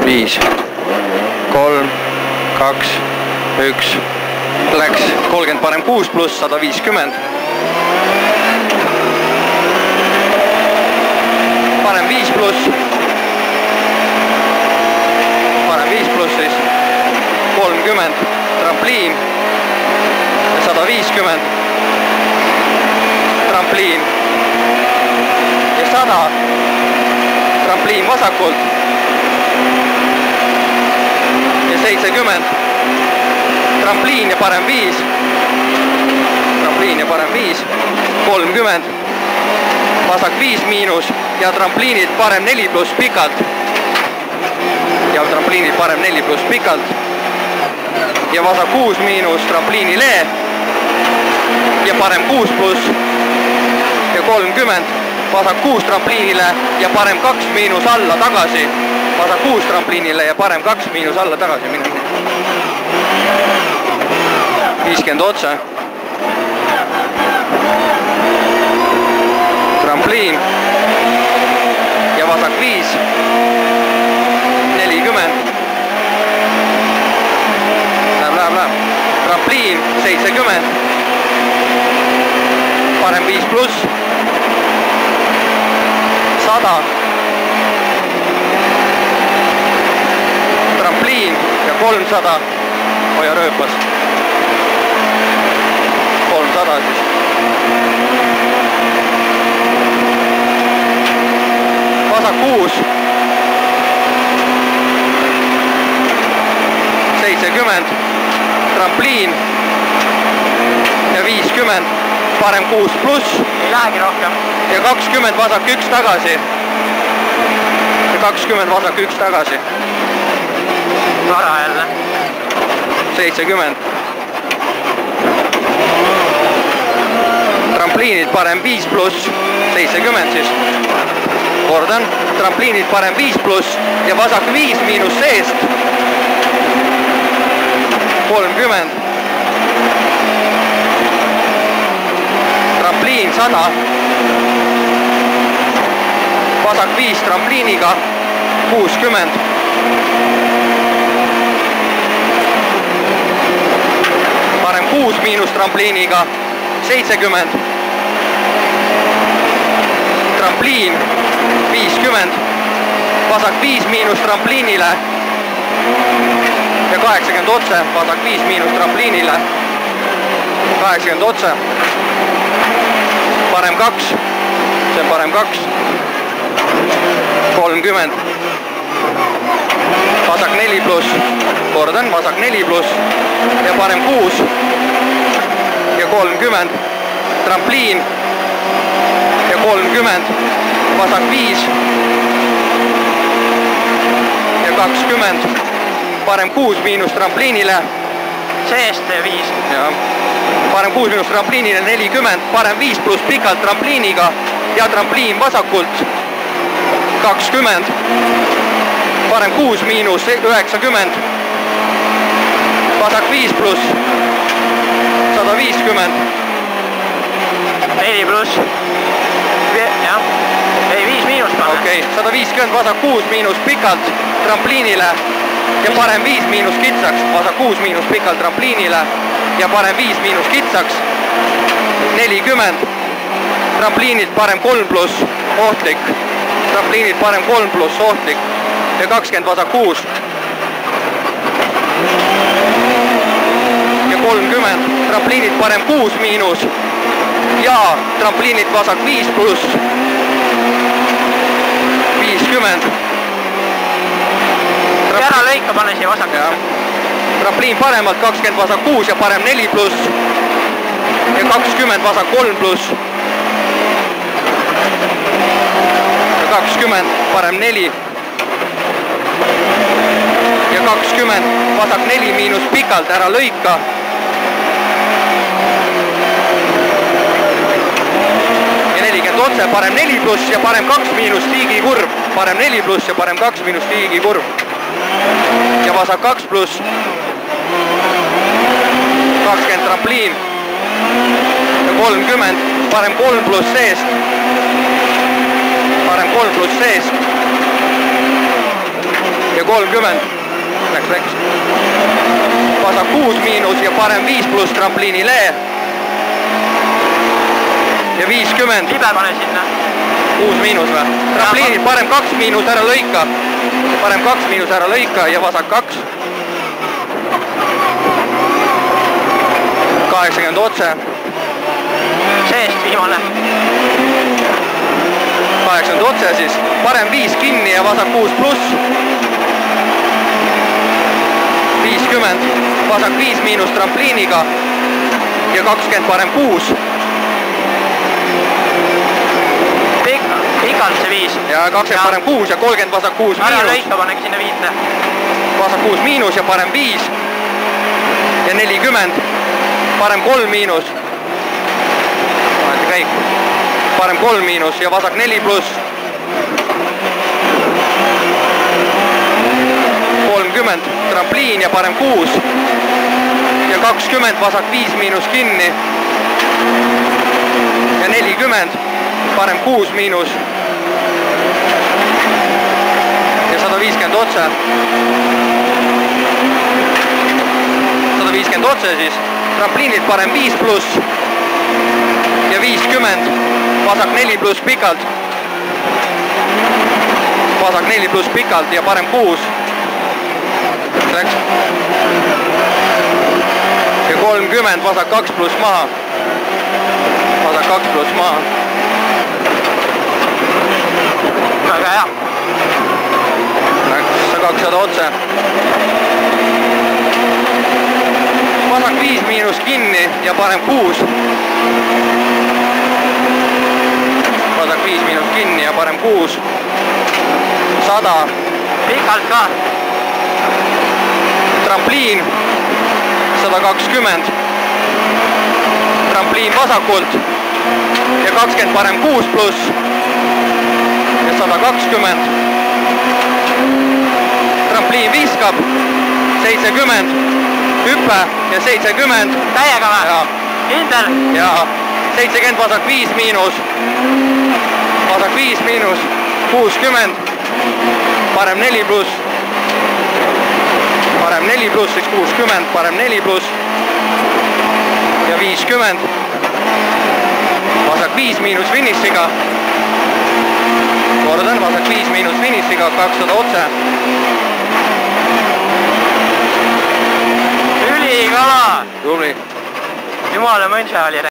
5, 3, 2, 1, läks 30 parem 6 pluss 150. Parem 5 pluss. Parem 5 pluss siis 30, trampliin ja 150. Trampliin ja 100. Trampliin vasakult ja 70. Trampliin ja parem 5. Trampliin ja parem 5. 30. Vasak 5 miinus ja trampliinid parem 4 pluss pikalt. Ja trampliinid parem 4 pluss pikalt. Ja vasak 6 miinus trampliinile ja parem 6 pluss ja 30. Vasak 6 trampliinile ja parem 2 miinus alla tagasi. Vasak 6 trampliinile ja parem 2 miinus alla tagasi. 50 otse. Trampliin ja vasak 5. 40. Läheb. Trampliin 70. Parem 5 pluss. 100. Trampliin ja 300. Hoia rööpas. 300 siis. Vasak 6. 70. Trampliin ja 50. Parem 6 pluss. Ei lähegi rohkem. Ja 20 vasak 1 tagasi. Ja 20 vasak 1 tagasi. Vara jälle. 70. Trampliinid parem 5 pluss. 70 siis. Kordan. Trampliinid parem 5 pluss ja vasak 5 miinus seest. 30. Trampliin 100. Vasak 5 trampliiniga 60. Parem 6 miinus trampliiniga 70. Trampliin 50. Vasak 5 miinus trampliinile ja 80 otse. Vasak 5 miinus trampliinile 80 otse. Parem 2. See on parem 2. 30. Vasak 4 pluss. Kordan, vasak 4 pluss ja parem 6 ja 30. Trampliin ja 30. Vasak 5 ja 20. Parem 6 miinus trampliinile. Seest 5. Ja. Parem 6 miinus trampliinile 40. Parem 5 pluss pikalt trampliiniga ja trampliin vasakult 20. Parem 6 miinus 90. Vasak 5 pluss 150. 4 pluss. Jah. Ei, 5 miinus pane. Okei, 150 vasak 6 miinus pikalt trampliinile ja parem 5 miinus kitsaks. Vasak 6 miinus pikalt trampliinile ja parem 5 miinus kitsaks. 40. Trampliinid parem 3 pluss ohtlik. Trampliinid parem 3 pluss ohtlik ja 20 vasak 6. Ja 30. Trampliinid parem 6 miinus ja trampliinid vasak 5 pluss 50. Ära lõika, pane siia vasakusse. Trampliin paremalt 20 vasak 6 ja parem 4 pluss ja 20 vasak 3 pluss ja 20 parem 4 ja 20 vasak 4 miinus pikalt, ära lõika. Ja 40 otse, parem 4 pluss ja parem 2 miinus tiigikurv. Parem 4 pluss ja parem 2 miinus tiigikurv. Ja vasak 2 pluss 20 trampliin ja 30, parem 3 pluss seest. Parem 3 pluss seest. Ja 30. Läks. Vasak 6 miinus ja parem 5 pluss trampliini lee. Ja 50. Libe pane sinna. 6 miinus või? Trampliinid parem 2 miinus ära lõika. Parem 2 miinus ära lõika ja vasak 2. 80 otse. Seest viimane. 80 otse siis. Parem 5 kinni ja vasak 6 pluss. 50. Vasak 5 miinus trampliiniga. Ja 20 parem 6. Pikalt see 5. Ja 20 parem 6 ja 30 vasak 6 ära miinus. lõika panegi sinna 5. Vasak 6 miinus ja parem 5. Ja 40. Parem 3 miinus. Vahet käik. Parem 3 miinus ja vasak 4 pluss. 30 trampliin ja parem 6. Ja 20 vasak 5 miinus kinni. Ja 40 parem 6 miinus. Ja 150 otse. 150 otse siis. Trampliinid parem 5 pluss. Ja 50. Vasak 4 pluss pikalt. Vasak 4 pluss pikalt ja parem 6. Läks. Ja 30 vasak 2 pluss maha. Vasak 2 pluss maha. Väga hea. Läks 200 otse. Vasak 5 miinus kinni ja parem 6. Vasak 5 miinus kinni ja parem 6. 100. Pikalt ka. Trampliin 120. Trampliin vasakult ja 20 parem 6 pluss ja 120. Trampliin viskab 70. Hüpe ja 70. Täiega või? Kindel? Ja 70 vasak 5 miinus. Vasak 5 miinus 60. Parem 4 pluss. Parem 4 pluss, siis 60, parem 4 pluss ja 50. Vasak 5 miinus finišiga. Kordan, vasak 5 miinus finišiga, 200 otse. Ülikala! Tubli. Jumala mõnsa oli.